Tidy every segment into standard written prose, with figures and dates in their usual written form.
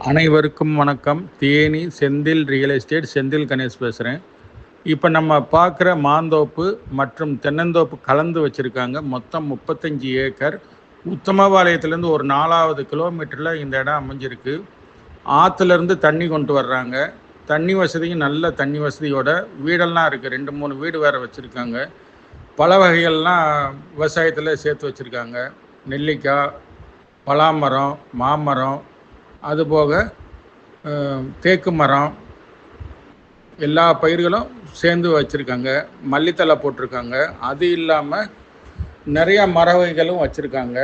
அனைவருக்கும் வணக்கம். Theni Senthil real estate Senthil Ganesh பேசுகிறேன். இப்போ நம்ம பார்க்குற மாந்தோப்பு மற்றும் தென்னந்தோப்பு கலந்து வச்சுருக்காங்க. மொத்தம் 35 ஏக்கர். உத்தமபாளையத்துலேருந்து ஒரு 4வது கிலோமீட்டரில் இந்த இடம் அமைஞ்சிருக்கு. ஆற்றுலேருந்து தண்ணி கொண்டு வர்றாங்க. தண்ணி வசதியும் நல்ல தண்ணி வசதியோட வீடெல்லாம் இருக்குது. 2-3 வீடு வேறு வச்சுருக்காங்க. பல வகைகள்லாம் விவசாயத்தில் சேர்த்து வச்சுருக்காங்க. நெல்லிக்காய், பலாமரம், மாமரம், அதுபோக தேக்கு மரம், எல்லா பயிர்களும் சேர்ந்து வச்சுருக்காங்க. மல்லித்தலை போட்டிருக்காங்க. அது இல்லாமல் நிறையா மர வகைகளும் வச்சுருக்காங்க.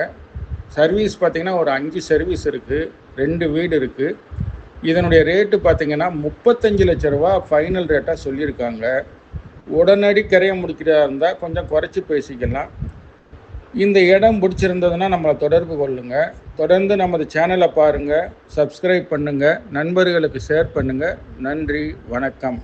சர்வீஸ் பார்த்திங்கன்னா ஒரு 5 சர்வீஸ் இருக்குது. 2 வீடு இருக்குது. இதனுடைய ரேட்டு பார்த்திங்கன்னா 35 லட்ச ரூபா ஃபைனல் ரேட்டாக சொல்லியிருக்காங்க. உடனடி கரையை முடிக்கிறதா இருந்தால் கொஞ்சம் குறைச்சி பேசிக்கலாம். இந்த இடம் பிடிச்சிருந்ததுன்னா நம்மளை தொடர்பு கொள்ளுங்கள். தொடர்ந்து நமது சேனலை பாருங்கள், சப்ஸ்கிரைப் பண்ணுங்கள், நண்பர்களுக்கு ஷேர் பண்ணுங்கள். நன்றி, வணக்கம்.